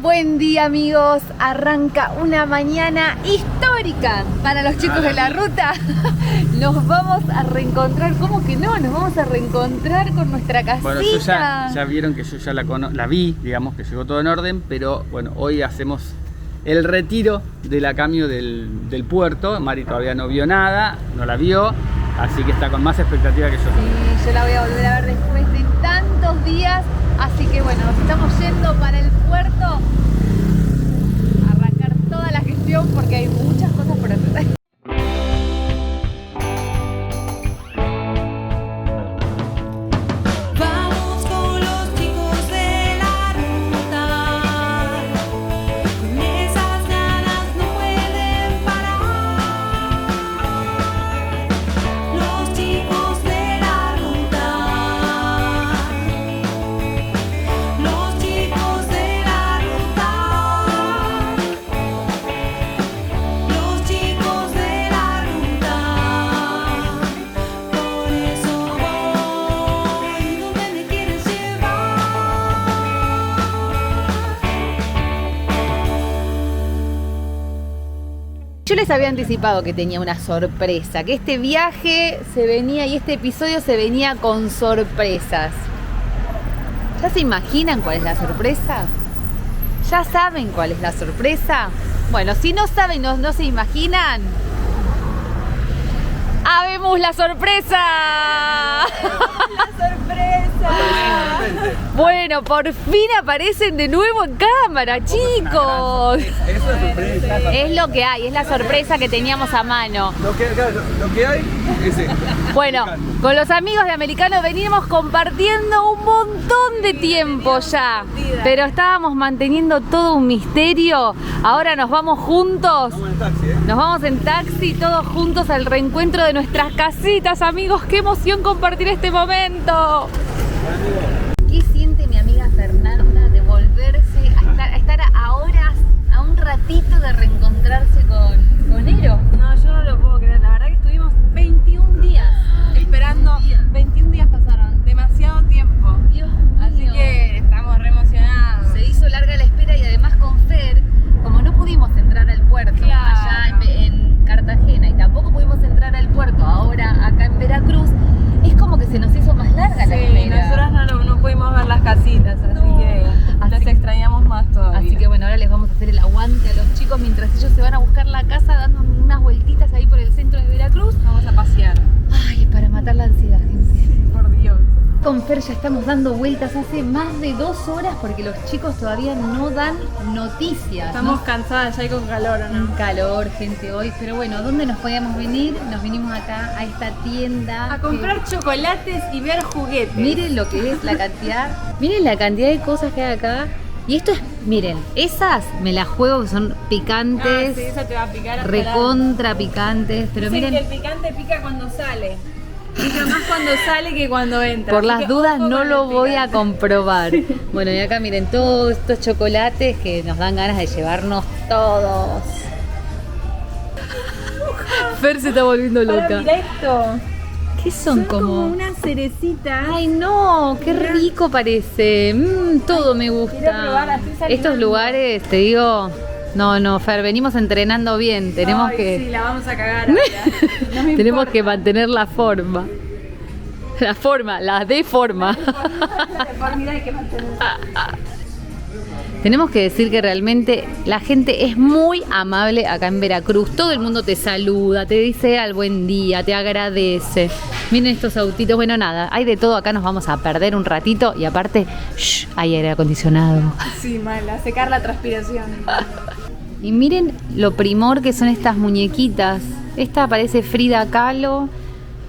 Buen día, amigos, arranca una mañana histórica para los chicos de la ruta. Nos vamos a reencontrar, ¿cómo que no? Nos vamos a reencontrar con nuestra casita. Bueno, ya vieron que yo ya la vi, digamos que llegó todo en orden, pero bueno, hoy hacemos el retiro de la cambio del puerto. Mari todavía no vio nada, no la vio, así que está con más expectativa que yo. Sí, yo la voy a volver a ver después de tantos días, así que bueno, nos estamos yendo para el puerto a arrancar toda la gestión porque hay muchas cosas por hacer. Yo les había anticipado que tenía una sorpresa, que este viaje se venía y este episodio se venía con sorpresas. ¿Ya se imaginan cuál es la sorpresa? ¿Ya saben cuál es la sorpresa? Bueno, si no saben, no se imaginan, ¡habemos la sorpresa! ¡La sorpresa! Bueno, por fin aparecen de nuevo en cámara, chicos. Es lo que hay, es la sorpresa que teníamos a mano. Lo que hay es esto. Bueno, con los amigos de Americano venimos compartiendo un montón de tiempo ya, pero estábamos manteniendo todo un misterio. Ahora nos vamos juntos. Vamos en taxi, ¿eh? Nos vamos en taxi todos juntos al reencuentro de nuestras casitas, amigos. ¡Qué emoción compartir este momento! ¿Qué siente mi amiga Fernanda de volverse a estar a horas, a un ratito de reencontrarse con Ero? No, yo no lo puedo creer. La verdad que estuvimos 21 días esperando. 21 días pasaron, demasiado tiempo. Dios Así mío. que estamos re emocionados. Se hizo larga la espera y además con Fer, como no pudimos entrar al puerto allá en Cartagena y tampoco pudimos entrar al puerto ahora acá en Veracruz, es como que se nos hizo más larga la Sí, espera. nosotros no pudimos ver las casitas, así que las extrañamos más todavía. Así que bueno, ahora les vamos a hacer el aguante a los chicos mientras ellos se van a buscar la casa dando unas vueltitas ahí por el centro de Veracruz. Vamos a pasear. Ay, para matar la ansiedad, gente. Por Dios. Con Fer ya estamos dando vueltas hace más de 2 horas porque los chicos todavía no dan noticias. Estamos cansadas ya y con calor, ¿o Un no? calor, gente, hoy. Pero bueno, ¿a dónde nos podíamos venir? Nos vinimos acá a esta tienda. A comprar chocolates y ver juguetes. Miren lo que es la cantidad. Miren la cantidad de cosas que hay acá. Y esto es, miren, esas me las juego que son picantes, Sí, esa te va a picar hasta recontra picantes. Pero Dicen miren, que el picante pica cuando sale. Pica más cuando sale que cuando entra. por Así las que dudas ojo no con lo el voy a picante. comprobar. Bueno, y acá miren todos estos chocolates que nos dan ganas de llevarnos todos. Fer se está volviendo Ahora, loca. mira esto. ¿Qué son Como una cerecita. Ay, no, qué rico parece. Todo me gusta. quiero probar, así salimos. Estos lugares, te digo, no, Fer, venimos entrenando bien. Tenemos Ay, que sí, la vamos a cagar ahora. No me tenemos importa. que mantener la forma. La de forma. La deformidad hay que mantenerla. Tenemos que decir que realmente la gente es muy amable acá en Veracruz. Todo el mundo te saluda, te dice al buen día, te agradece. Miren estos autitos. Bueno, nada, hay de todo. Acá nos vamos a perder un ratito. Y aparte, hay aire acondicionado. Sí, mala, secar la transpiración. Y miren lo primor que son estas muñequitas. Esta parece Frida Kahlo.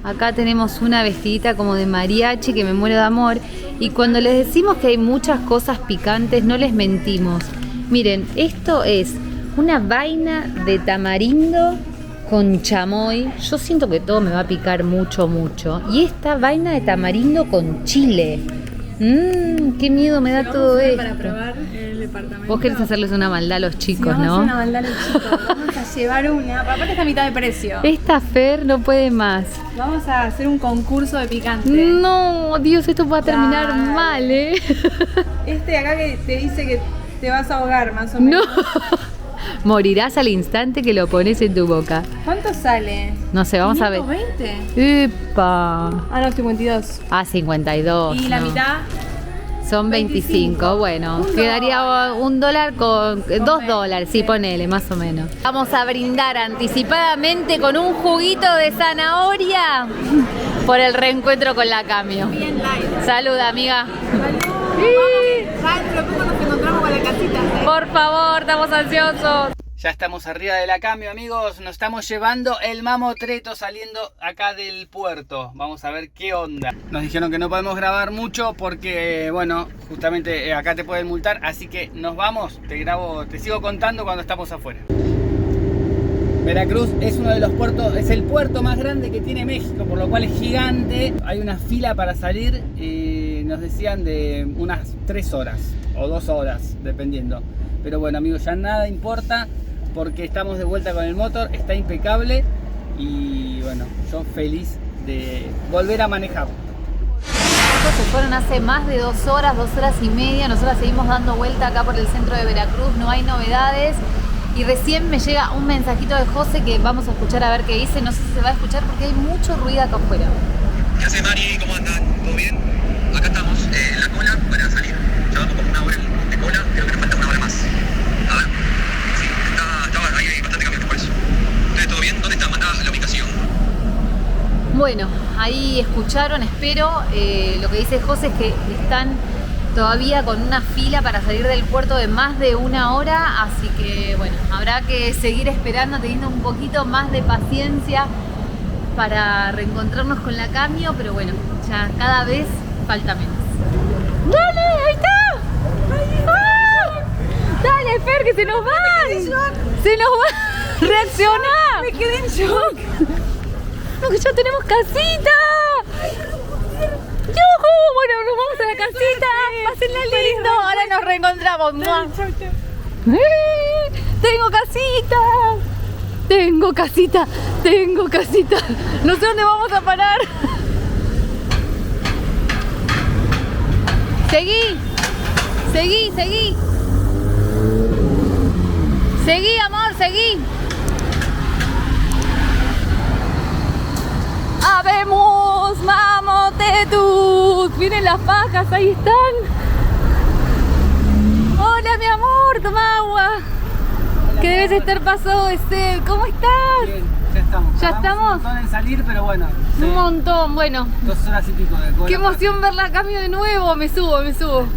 Acá tenemos una vestidita como de mariachi que me muero de amor. Y cuando les decimos que hay muchas cosas picantes, no les mentimos. Miren, esto es una vaina de tamarindo con chamoy. Yo siento que todo me va a picar mucho. Y esta vaina de tamarindo con chile. Qué miedo me da todo esto. Para probar el departamento. Vos querés hacerles una maldad a los chicos, vamos ¿no? a hacer una maldad a los chicos. Vamos a llevar una. Aparte está a mitad de precio. Esta Fer no puede más. Vamos a hacer un concurso de picante. No, Dios, esto va a terminar Dale. mal, ¿eh? Este de acá que te dice que te vas a ahogar más o menos. No. Morirás al instante que lo pones en tu boca. ¿Cuánto sale? No sé, vamos a ver. 520. ¡Epa! Ah, no, 52. Ah, 52. ¿Y la no. mitad? Son 25, bueno, $1. quedaría $1 con $2, sí, ponele, más o menos. Vamos a brindar anticipadamente con un juguito de zanahoria por el reencuentro con la Camio. Bien light. Salud, amiga. Ya dentro de poco nos encontramos con la casita. Por favor, estamos ansiosos. Ya estamos arriba de la Camio, amigos. Nos estamos llevando el mamotreto saliendo acá del puerto. Vamos a ver qué onda. Nos dijeron que no podemos grabar mucho porque, bueno, justamente acá te pueden multar. Así que nos vamos. Te grabo, te sigo contando cuando estamos afuera. Veracruz es uno de los puertos, es el puerto más grande que tiene México, por lo cual es gigante. Hay una fila para salir y nos decían de unas 3 horas o 2 horas, dependiendo. Pero bueno, amigos, ya nada importa porque estamos de vuelta con el motor, está impecable y bueno, yo feliz de volver a manejar. Se fueron hace más de 2 horas, 2 horas y media. Nosotros seguimos dando vuelta acá por el centro de Veracruz, no hay novedades. Y recién me llega un mensajito de José que vamos a escuchar a ver qué dice. No sé si se va a escuchar porque hay mucho ruido acá afuera. ¿Qué hace, Mari? ¿Cómo andan? ¿Todo bien? Acá estamos en la cola para salir. Llevamos como 1 hora de cola, creo que nos falta 1 hora más. A ver. Sí, hay bastante camiones por eso. ¿Ustedes todo bien? ¿Dónde están? Mandá la ubicación. Bueno, ahí escucharon, espero. Lo que dice José es que están todavía con una fila para salir del puerto de más de 1 hora, así que bueno, habrá que seguir esperando, teniendo un poquito más de paciencia para reencontrarnos con la Camio, pero bueno, ya cada vez falta menos. ¡Dale! ¡Ahí está! ¡Ah! ¡Dale, Fer, que se nos van! ¡Se nos va! ¡Reacciona! Me quedé en shock. ¡No, que ya tenemos casita! ¡Yujú! Bueno, nos vamos a la casita. Pásenla lindo. Ahora nos reencontramos. ¡Mua! ¡Tengo casita! ¡Tengo casita! ¡Tengo casita! No sé dónde vamos a parar. Seguí. Seguí, seguí. Seguí, amor, seguí. ¡Habemos mamotetus! Miren las pajas, ahí están. Hola, mi amor, toma agua. Hola, que debes estar pasado de sed. ¿Cómo estás? Bien, ya estamos. ¿Ya Tardamos estamos? un montón en salir, pero bueno. Sí, Un montón, bueno. 2 horas y pico de cola. Qué emoción ver la Camio de nuevo. Me subo, me subo.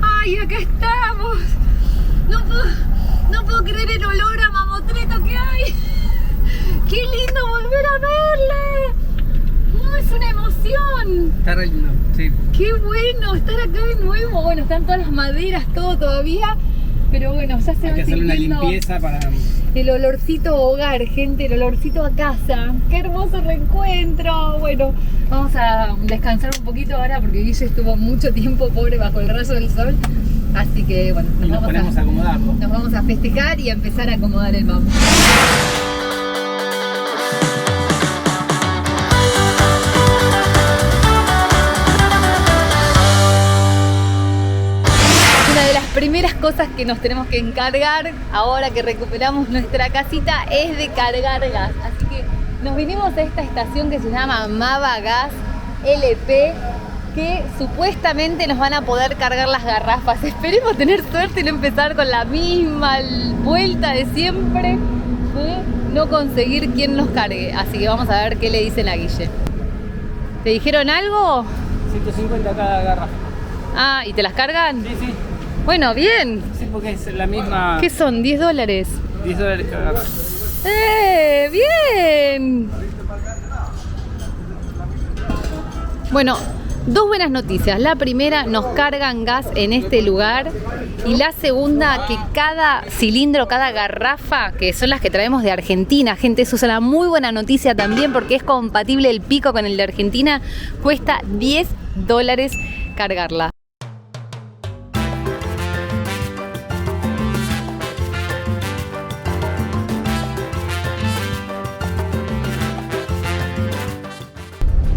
¡Ay, acá estamos! No puedo creer el olor a mamotreto que hay. ¡Qué lindo volver a verle! ¡No, es una emoción! Está re lindo, sí. ¡Qué bueno estar acá de nuevo! Bueno, están todas las maderas, todo todavía. Pero bueno, ya se Hay va que hacerle una sintiendo limpieza para... el olorcito a hogar, gente, el olorcito a casa. ¡Qué hermoso reencuentro! Bueno, vamos a descansar un poquito ahora porque Guille estuvo mucho tiempo pobre bajo el rayo del sol. Así que bueno, Y nos ponemos a acomodarlo. nos vamos a festejar y a empezar a acomodar el mambo. Una de las primeras cosas que nos tenemos que encargar ahora que recuperamos nuestra casita es de cargar gas. Así que nos vinimos a esta estación que se llama Mava Gas LP, que supuestamente nos van a poder cargar las garrafas. Esperemos tener suerte y no empezar con la misma vuelta de siempre, no conseguir quien nos cargue. Así que vamos a ver qué le dicen a Guille. ¿Te dijeron algo? 150 cada garrafa. Ah, ¿y te las cargan? Sí, sí. Bueno, bien. Sí, porque es la misma... ¿Qué son? $10. $10 cada garrafa. ¡Bien! Bueno, 2 buenas noticias. La primera, nos cargan gas en este lugar. Y la segunda, que cada cilindro, cada garrafa, que son las que traemos de Argentina, gente, eso es una muy buena noticia también porque es compatible el Pico con el de Argentina, cuesta $10 cargarla.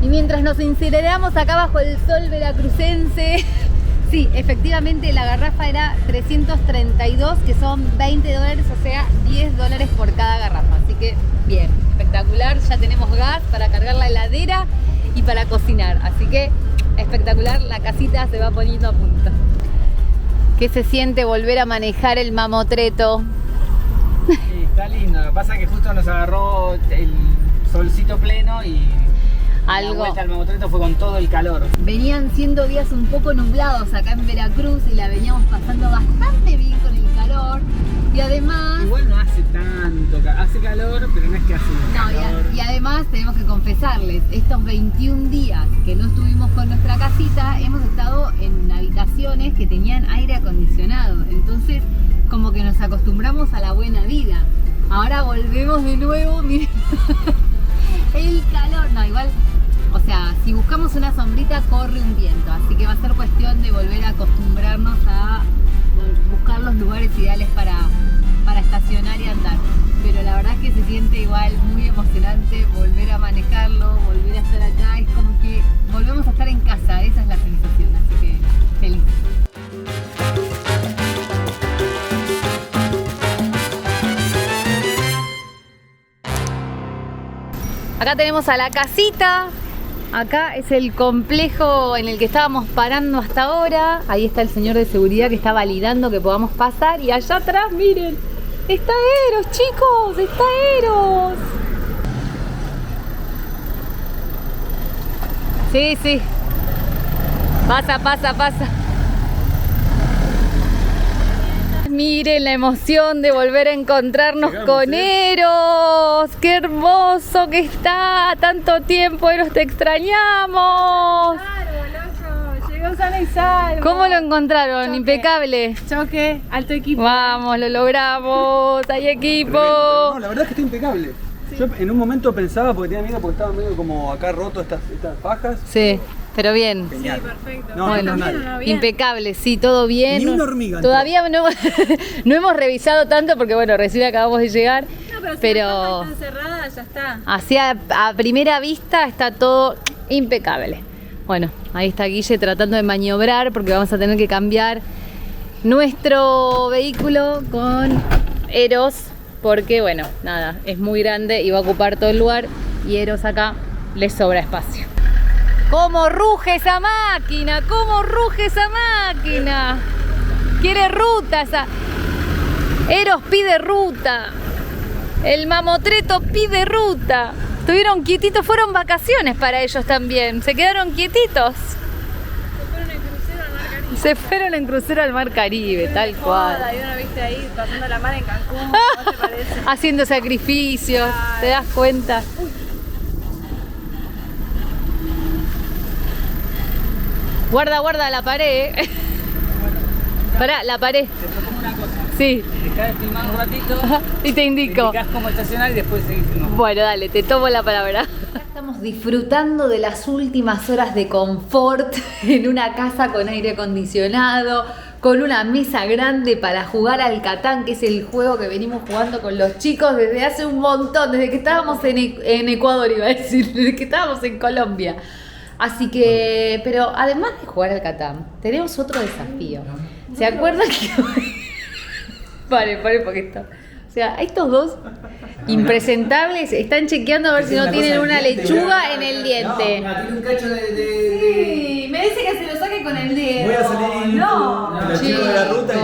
Y mientras nos incineramos acá bajo el sol veracrucense, Sí, efectivamente la garrafa era 332, que son $20, o sea, $10 por cada garrafa. Así que bien, espectacular. Ya tenemos gas para cargar la heladera y para cocinar. Así que espectacular, la casita se va poniendo a punto. ¿Qué se siente volver a manejar el mamotreto? Sí, está lindo. Lo que pasa es que justo nos agarró el solcito pleno y la vuelta al mamotreto fue con todo el calor. Venían siendo días un poco nublados acá en Veracruz y la veníamos pasando bastante bien con el calor. Y además... Igual no hace tanto, hace calor, pero no es que hace calor. Y además tenemos que confesarles, estos 21 días que no estuvimos con nuestra casita, hemos estado en habitaciones que tenían aire acondicionado. Entonces, como que nos acostumbramos a la buena vida. Ahora volvemos de nuevo, miren, el calor. No, igual, o sea, si buscamos una sombrita, corre un viento. Así que va a ser cuestión de volver a acostumbrarnos a buscar los lugares ideales para estacionar y andar. Pero la verdad es que se siente igual muy emocionante volver a manejarlo, volver a estar acá. Es como que volvemos a estar en casa, esa es la sensación. Así que feliz. Acá tenemos a la casita. Acá es el complejo en el que estábamos parando hasta ahora. Ahí está el señor de seguridad que está validando que podamos pasar. Y allá atrás, miren, está Eros, chicos, está Eros. Sí, sí. Pasa, pasa, pasa. Miren la emoción de volver a encontrarnos con Eros. ¡Qué hermoso que está! ¡Tanto tiempo, Eros, te extrañamos! Llegó sano y salvo. ¿Cómo lo encontraron? Choque. Impecable. Choque, alto equipo. Vamos, lo logramos. ¡Hay equipo! No, la verdad es que está impecable. Sí. Yo en un momento pensaba, porque tenía miedo, porque estaba medio como acá roto estas fajas. Sí. Pero bien. Genial. Sí, perfecto. No, Bueno, no, impecable, sí, todo bien. Ni una hormiga. Todavía no, no hemos revisado tanto porque bueno, recién acabamos de llegar. No, pero si pero las cajas están cerradas, ya está. así a primera vista está todo impecable. Bueno, ahí está Guille tratando de maniobrar porque vamos a tener que cambiar nuestro vehículo con Eros porque bueno, nada, es muy grande y va a ocupar todo el lugar y Eros acá le sobra espacio. ¿Cómo ruge esa máquina? ¿Cómo ruge esa máquina? Quiere ruta esa. Eros pide ruta. El mamotreto pide ruta. Estuvieron quietitos, fueron vacaciones para ellos también. Se quedaron quietitos. Se fueron en crucero al Mar Caribe, tal cual. Y uno viste ahí pasando la mar en Cancún, ¿no te parece? Haciendo sacrificios, ¿te das cuenta? Guarda, guarda la pared. Pará, la pared. Te propongo una cosa. Sí. Dejá de filmar un ratito. Y te indico. Indicás cómo estacionar y después seguís filmando. Bueno, dale, te tomo la palabra. Estamos disfrutando de las últimas horas de confort en una casa con aire acondicionado, con una mesa grande para jugar al Catán, que es el juego que venimos jugando con los chicos desde hace un montón, desde que estábamos en Ecuador, iba a decir, desde que estábamos en Colombia. Así que, pero además de jugar al Catán, tenemos otro desafío. ¿Se acuerdan que hoy... Pare, porque esto... O sea, estos dos impresentables están chequeando a ver si no tienen una lechuga en el diente. No, tiene un cacho Sí, me dice que se lo saque con el dedo. Voy a salir los chicos de la ruta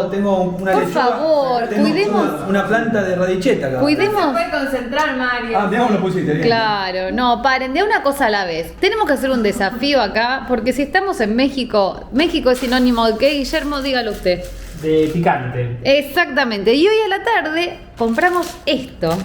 y tengo una Por lechuga. favor, Tengo cuidemos. una planta de radicheta acá. Cuidemos. No se puede concentrar, Mario. Ah, digamos lo pusiste. bien. Claro, no, paren, de una cosa a la vez. Tenemos que hacer un desafío acá, porque si estamos en México, México es sinónimo de qué, Guillermo, dígalo usted. De picante. Exactamente, y hoy a la tarde compramos esto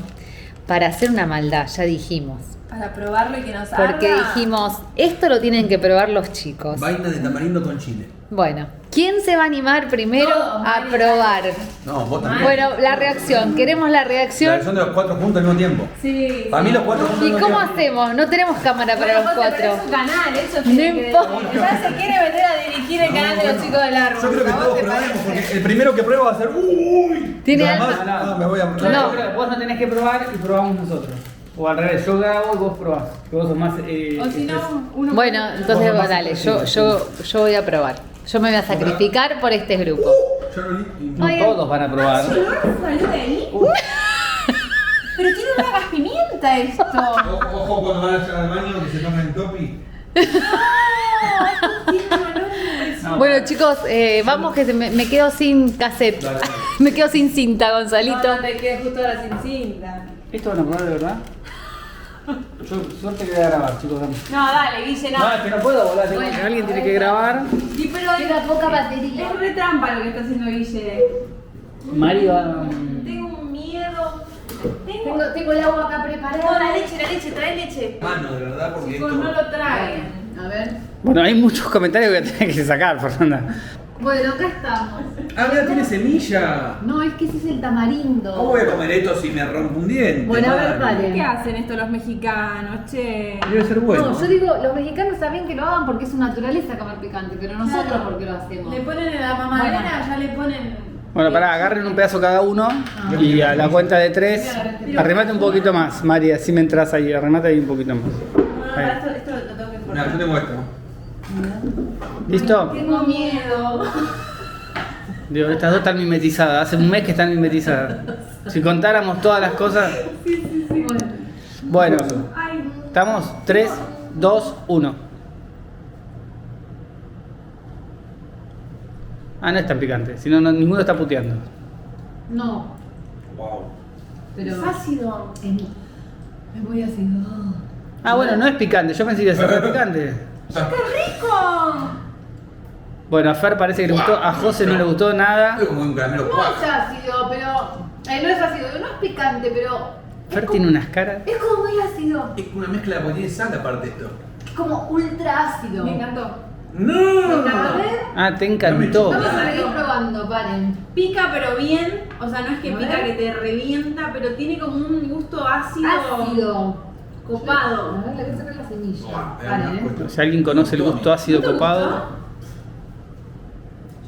para hacer una maldad, ya dijimos. Para probarlo y que nos Porque arda. dijimos, esto lo tienen que probar los chicos. Vaina de tamarindo con chile. Bueno, ¿quién se va a animar primero Todos, a María. probar? No, vos también. Bueno, la reacción, queremos la La reacción. versión de los cuatro juntos al mismo tiempo. Sí. Para mí los cuatro juntos ¿Y al cómo mismo tiempo. hacemos? No tenemos cámara para los Pero cuatro. es su canal, eso No tiene que importa. ya se quiere meter a dirigir el canal de los chicos del árbol. Yo creo que ¿A vos todos te probemos parece? porque el primero que prueba va a ser ¡uy! Tiene Y además, alma. me voy a... No. Vos no tenés que probar y probamos nosotros. O al revés, yo grabo y vos probás. Que vos sos más. O si no, uno. Bueno, entonces Vos más dale, expresivo, yo voy a probar. Yo me voy a sacrificar por este grupo. No todos van a probar. ¿Salió de ahí? Pero tiene una gas pimienta esto. Ojo cuando van a llegar al baño que se tomen el topi. Bueno, chicos, vamos que me quedo sin cassette. Dale. Me quedo sin cinta, Gonzalito. No te quedes justo ahora sin cinta. ¿Esto van a probar de verdad? Yo suerte que voy a grabar, chicos. Dame. No, dale, Guille, no. No, es que no puedo volar. Bueno, Alguien tiene que grabar. Sí, pero Queda poca batería. es re trampa lo que está haciendo Guille. Mari va. Tengo un miedo. Tengo el agua acá No, preparada. la leche, trae leche. Mano, de verdad, porque Chicos, esto. no lo traen. A ver. Bueno, hay muchos comentarios que voy a tener que sacar, Fernanda. Bueno, acá estamos. Ah, mira, tiene semilla. No, es que ese es el tamarindo. ¿Cómo voy a comer esto si me rompo un diente? Bueno, a ver, Mari? paren. ¿Qué hacen esto los mexicanos, che? Debe ser bueno. No, yo digo, los mexicanos saben que lo hagan porque es su naturaleza comer picante, pero nosotros Claro. porque lo hacemos. Le ponen en la mamadera, Bueno. ya le ponen. Bueno, pará, agarren un pedazo cada uno y a la cuenta de 3, arrimate un poquito más, María, así me entras ahí, arrimate ahí un poquito más. No, Ahí. esto lo tengo que No, cortar. yo tengo esto. ¿Listo? Tengo miedo. Digo, estas dos están mimetizadas, hace un mes que están mimetizadas. Si contáramos todas las cosas... Bueno, Ay, ¿estamos? 3, 2, 1. Ah, no es tan picante, si no, ninguno está puteando. No, Wow. pero es ácido. es muy ácido. Ah, bueno, no es picante, yo pensé que iba a ser re picante. ¡Qué rico! Bueno, a Fer parece que le gustó, a José no le gustó nada. Es como un caramelo No cuajo. es ácido, pero. no es ácido, no es picante, pero. Fer tiene unas caras. Es como muy ácido. Es una mezcla porque tiene sal aparte de esto. Es como ultra ácido. Me encantó. ¡No! A ver, Ah, te encantó. vamos a seguir probando, paren. Pica pero bien, o sea, no es que A pica ver. que te revienta, pero tiene como un gusto ácido. Ácido. Copado. A ver, le voy a sacar la semilla. Buah, Paren, Si alguien conoce el gusto ácido copado,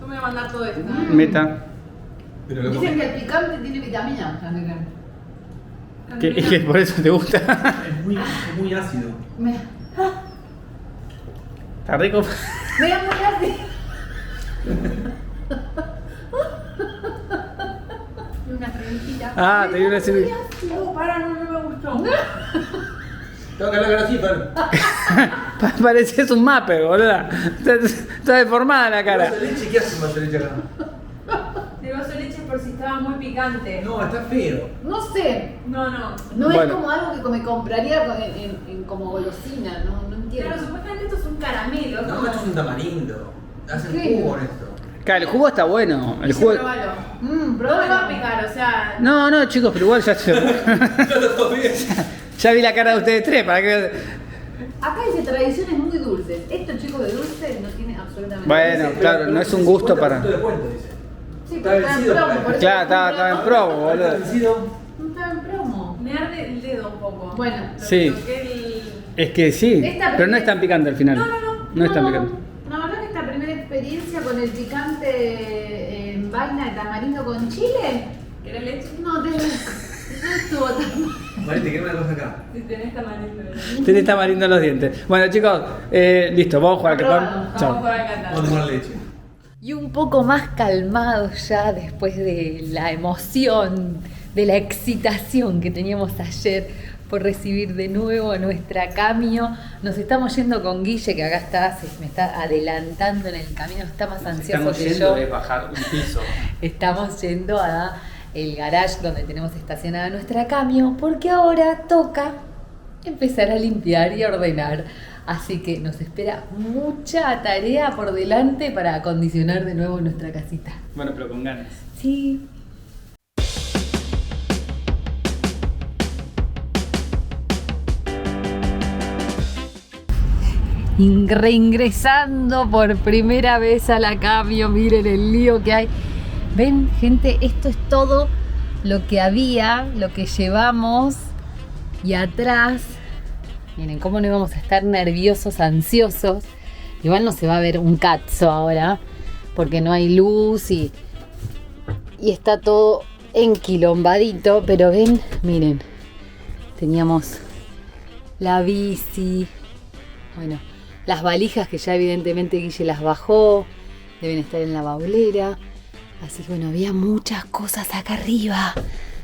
Yo me voy a mandar todo esto. meta. Pero lo Dicen que el picante tiene vitaminas también. Que por eso te gusta. es muy ácido. Está rico. Me da muy ácido. Una cremita. Ah, te dio una semilla. No, para, no me gustó. Tengo que hablar así, Fer. Pareces un mape, boluda. Está deformada la cara. ¿Vaso de leche? ¿Qué hace un vaso de leche acá? Le vaso de leche por si estaba muy picante. No, está feo. No sé. No. No Bueno. es como algo que me compraría en como golosina, no entiendo. Pero supuestamente esto es un caramelo. No, como- esto es un tamarindo. Hacen ¿Qué? jugo con esto. Claro, el jugo está bueno. El jugo... Probalo. No me Probalo. va a picar, o sea. No, chicos, pero igual ya, Yo lo estoy bien. ya vi la cara de ustedes tres. ¿Para qué? Acá dice tradiciones muy dulces. Esto, chicos, de dulce no tiene absolutamente Bueno, claro, no es un gusto para. De cuenta, dice. Sí, está pero está en vencido, promo. parece. por eso Claro, está estaba en promo, Está boludo. vencido. No estaba en promo. Me arde el dedo un poco. Bueno, Pero Sí. toqué el- Es que sí, Esta pero no es tan picante al final. No. No es tan picante. La verdad que esta primera experiencia con el picante en vaina de tamarindo con chile, ¿Querés leche? no estuvo tan... Vale, te queda una cosa acá. Si tenés tamarindo. Te tamarindo los dientes. Bueno, chicos, listo, vamos a jugar al que Aprobado. Vamos Chao. por acá. Vamos a tomar leche. Y un poco más calmados ya después de la emoción, de la excitación que teníamos ayer por recibir de nuevo a nuestra Camio. Nos estamos yendo con Guille, que acá está, me está adelantando en el camino, está más ansioso que yo. bajar un piso. Estamos yendo a el garage donde tenemos estacionada nuestra Camio, porque ahora toca empezar a limpiar y a ordenar. Así que nos espera mucha tarea por delante para acondicionar de nuevo nuestra casita. Bueno, pero con ganas. Sí. Reingresando por primera vez a la Camio, miren el lío que hay. Ven, gente, esto es todo lo que había, lo que llevamos. Y atrás, miren cómo no íbamos a estar nerviosos, ansiosos. Igual no se va a ver un cazzo ahora, porque no hay luz y está todo enquilombadito. Pero ven, miren, teníamos la bici, bueno, las valijas que ya evidentemente Guille las bajó, deben estar en la baulera. Así que bueno, había muchas cosas acá arriba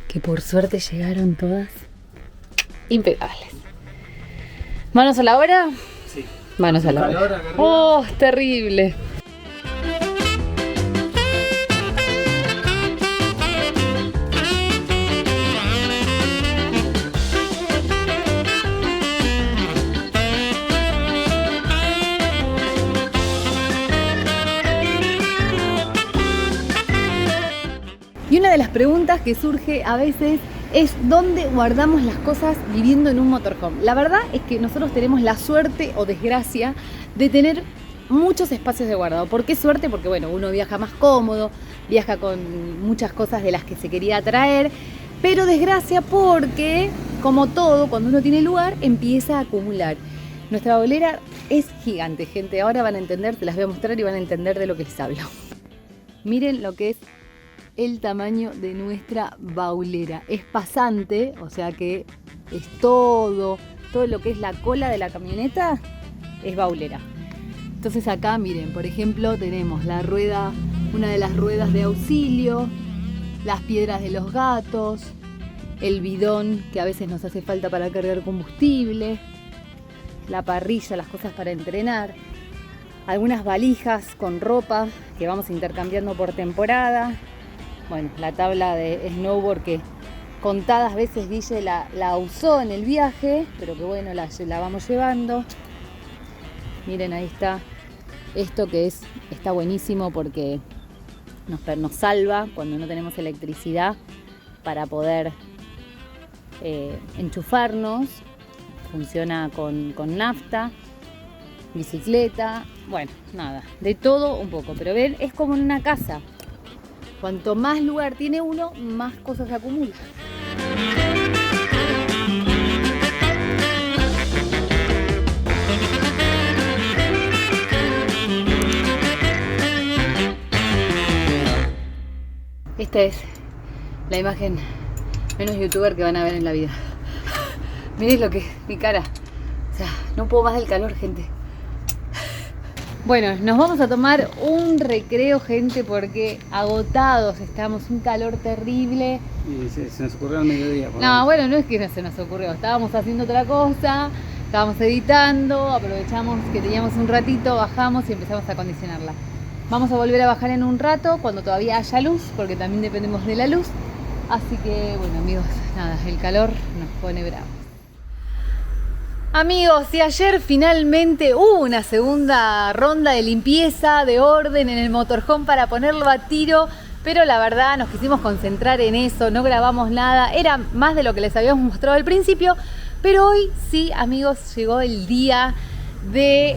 que por suerte llegaron todas impecables. ¿Manos a la obra? Sí. Manos a la obra. ¡Oh, es terrible! Y una de las preguntas que surge a veces es ¿dónde guardamos las cosas viviendo en un motorhome? La verdad es que nosotros tenemos la suerte o desgracia de tener muchos espacios de guardado. ¿Por qué suerte? Porque bueno, uno viaja más cómodo, viaja con muchas cosas de las que se quería traer, pero desgracia porque, como todo, cuando uno tiene lugar, empieza a acumular. Nuestra baulera es gigante, gente. Ahora van a entender, te las voy a mostrar y van a entender de lo que les hablo. Miren lo que es el tamaño de nuestra baulera. Es pasante, o sea que es todo lo que es la cola de la camioneta es baulera. Entonces acá miren, por ejemplo, tenemos la rueda, una de las ruedas de auxilio, las piedras de los gatos, el bidón que a veces nos hace falta para cargar combustible, la parrilla, las cosas para entrenar, algunas valijas con ropa que vamos intercambiando por temporada. Bueno, la tabla de snowboard que contadas veces Guille la usó en el viaje, pero que bueno, la vamos llevando. Miren, ahí está. Esto que está buenísimo porque nos salva cuando no tenemos electricidad para poder enchufarnos. Funciona con nafta, bicicleta, bueno, nada, de todo un poco. Pero ven, es como en una casa. Cuanto más lugar tiene uno, más cosas se acumulan. Esta es la imagen menos youtuber que van a ver en la vida. Miren lo que es mi cara. O sea, no puedo más del calor, gente. Bueno, nos vamos a tomar un recreo, gente, porque agotados estamos, un calor terrible. Y se nos ocurrió al mediodía. No, bueno, no es que no se nos ocurrió, estábamos haciendo otra cosa, estábamos editando, aprovechamos que teníamos un ratito, bajamos y empezamos a acondicionarla. Vamos a volver a bajar en un rato, cuando todavía haya luz, porque también dependemos de la luz. Así que, bueno, amigos, nada, el calor nos pone bravos. Amigos, y ayer finalmente hubo una segunda ronda de limpieza, de orden en el motorhome para ponerlo a tiro, pero la verdad nos quisimos concentrar en eso, no grabamos nada, era más de lo que les habíamos mostrado al principio, pero hoy sí, amigos, llegó el día de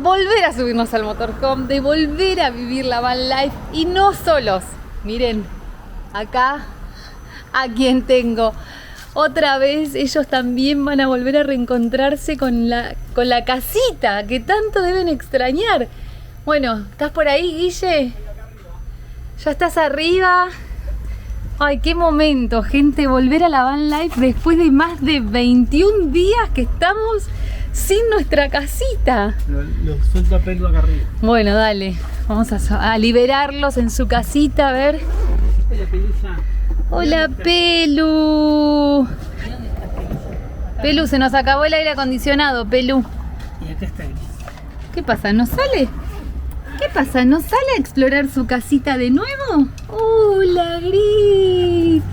volver a subirnos al motorhome, de volver a vivir la van life y no solos. Miren, acá a quien tengo. Otra vez ellos también van a volver a reencontrarse con la casita que tanto deben extrañar. Bueno, ¿estás por ahí, Guille? ¿Ya estás arriba? Ay, qué momento, gente, volver a la van life después de más de 21 días que estamos sin nuestra casita. Lo suelto a Pelu acá arriba. Bueno, dale, vamos a liberarlos en su casita, a ver. Hola, Pelusa. Hola, Pelu. Pelu, se nos acabó el aire acondicionado, Pelu. Y acá está Gris. ¿Qué pasa? ¿No sale? ¿Qué pasa? ¿No sale a explorar su casita de nuevo? ¡Hola, Gris!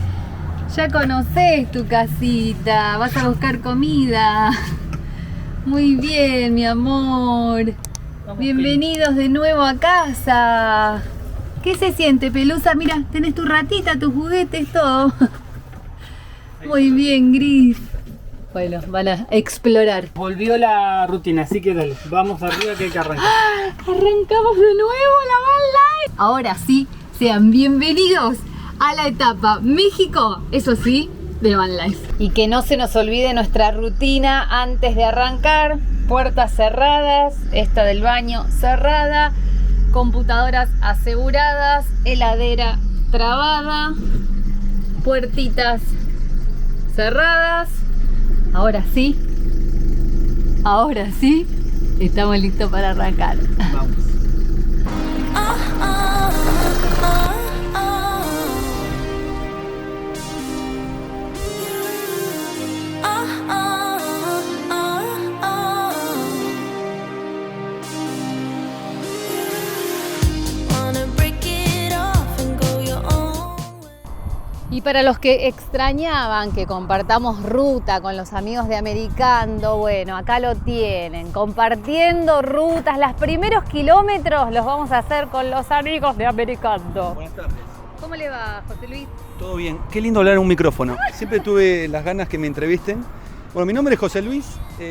Ya conocés tu casita. Vas a buscar comida. Muy bien, mi amor. Bienvenidos de nuevo a casa. ¿Qué se siente, Pelusa? Mira, tenés tu ratita, tus juguetes, todo. Muy bien, Gris. Bueno, van a explorar. Volvió la rutina, así que dale, vamos arriba que hay que arrancar. ¡Ah! Arrancamos de nuevo la van life. Ahora sí, sean bienvenidos a la etapa México, eso sí, de van life. Y que no se nos olvide nuestra rutina antes de arrancar. Puertas cerradas, esta del baño cerrada, computadoras aseguradas, heladera trabada, puertitas cerradas. Ahora sí, estamos listos para arrancar. Vamos. Y para los que extrañaban que compartamos ruta con los amigos de Americando, bueno, acá lo tienen, compartiendo rutas. Los primeros kilómetros los vamos a hacer con los amigos de Americando. Buenas tardes. ¿Cómo le va, José Luis? Todo bien. Qué lindo hablar en un micrófono. Siempre tuve las ganas que me entrevisten. Bueno, mi nombre es José Luis,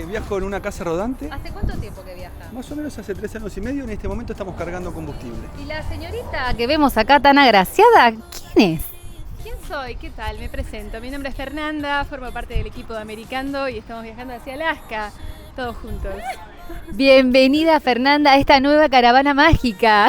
viajo en una casa rodante. ¿Hace cuánto tiempo que viaja? Más o menos hace 3 años y medio, en este momento estamos cargando combustible. ¿Y la señorita que vemos acá tan agraciada, quién es? ¿Quién soy? ¿Qué tal? Me presento. Mi nombre es Fernanda, formo parte del equipo de Americando y estamos viajando hacia Alaska, todos juntos. Bienvenida, Fernanda, a esta nueva caravana mágica.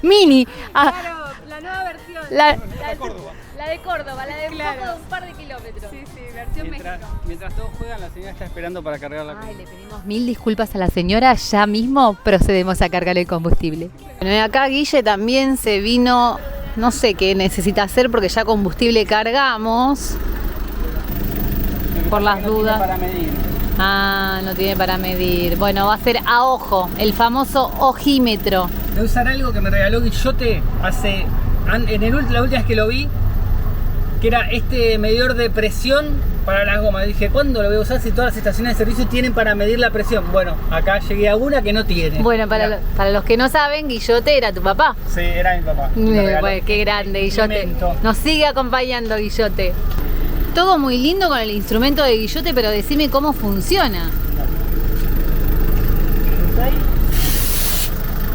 Mini. Claro, la nueva versión. La de Córdoba. La de Córdoba, la de Claro. poco de un par de kilómetros. Sí, versión México. Mientras todos juegan, la señora está esperando para cargar la Ay, le pedimos 1000 disculpas a la señora, ya mismo procedemos a cargar el combustible. Bueno, y acá Guille también se vino, no sé qué necesita hacer porque ya combustible cargamos. Por las dudas. Para medir. Ah, no tiene para medir. Bueno, va a ser a ojo, el famoso ojímetro. Voy a usar algo que me regaló Guillote la última vez que lo vi, que era este medidor de presión para las gomas. Dije, ¿cuándo lo voy a usar si todas las estaciones de servicio tienen para medir la presión? Bueno, acá llegué a una que no tiene. Bueno, para los que no saben, Guillote era tu papá. Sí, era mi papá. Me regaló. Bueno, qué grande, Guillote. Memento. Nos sigue acompañando, Guillote. Todo muy lindo con el instrumento de Guillote, pero decime cómo funciona.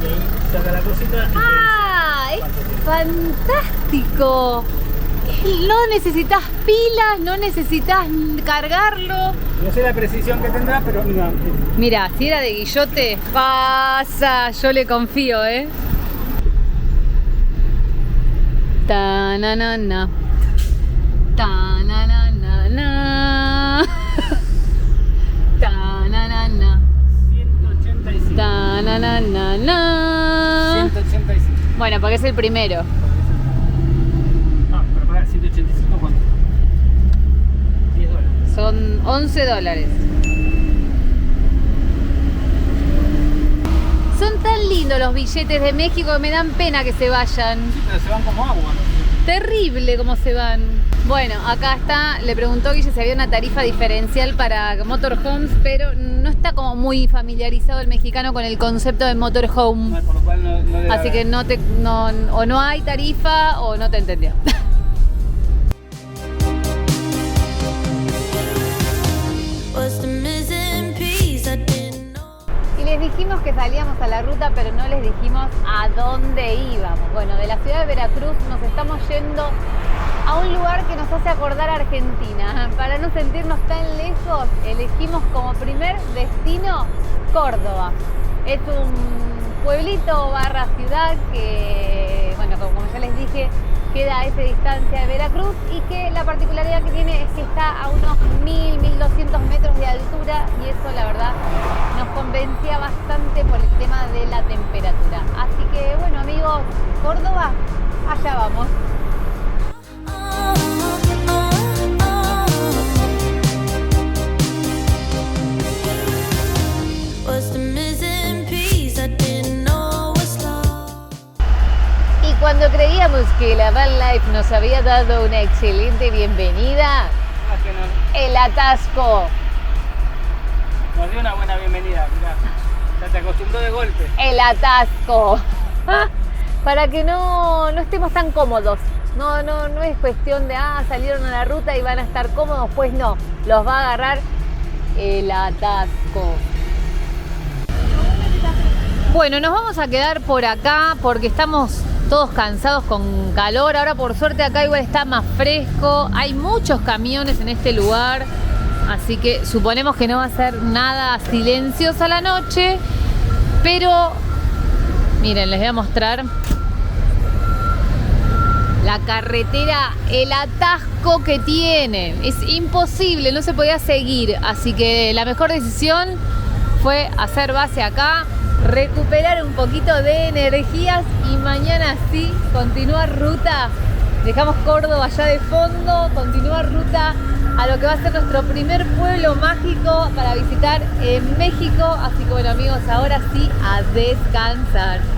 Y ahí saca la cosita. ¡Ah! ¡Es fantástico! No necesitas pilas, no necesitas cargarlo. No sé la precisión que tendrá, pero mira. Mira, si era de Guillote, pasa, yo le confío, ¿eh? Ta-na-na-na. Ta-na-na-na-na. Ta-na-na-na. 185. Ta-na-na-na-na. 185. Bueno, porque es el primero. Pero para 185, ¿cuánto? $10. Son $11. Son tan lindos los billetes de México que me dan pena que se vayan. Sí, pero se van como agua. Terrible cómo se van. Bueno, acá está, le preguntó Guille si había una tarifa diferencial para motorhomes, pero no está como muy familiarizado el mexicano con el concepto de motorhome. Por lo cual no debe Así que haber. o no hay tarifa o no te entendió. Y les dijimos que salíamos a la ruta, pero no les dijimos a dónde íbamos. Bueno, de la ciudad de Veracruz nos estamos yendo a un lugar que nos hace acordar a Argentina. Para no sentirnos tan lejos, elegimos como primer destino Córdoba. Es un pueblito barra ciudad que, bueno, como ya les dije, queda a esa distancia de Veracruz y que la particularidad que tiene es que está a unos 1000-1200 metros de altura y eso la verdad nos convencía bastante por el tema de la temperatura. Así que bueno amigos, Córdoba, allá vamos. Cuando creíamos que la Van Life nos había dado una excelente bienvenida, el atasco. Nos dio una buena bienvenida, mirá. Ya te acostumbró de golpe. El atasco. Para que no estemos tan cómodos. No es cuestión de salieron a la ruta y van a estar cómodos, pues no. Los va a agarrar el atasco. Bueno, nos vamos a quedar por acá porque estamos todos cansados con calor. Ahora por suerte acá igual está más fresco. Hay muchos camiones en este lugar. Así que suponemos que no va a ser nada silenciosa la noche. Pero miren, les voy a mostrar la carretera, el atasco que tiene. Es imposible, no se podía seguir. Así que la mejor decisión fue hacer base acá. recuperar un poquito de energías y mañana sí, continuar ruta. Dejamos Córdoba allá de fondo, continuar ruta a lo que va a ser nuestro primer pueblo mágico para visitar en México. Así que bueno amigos, ahora sí a descansar.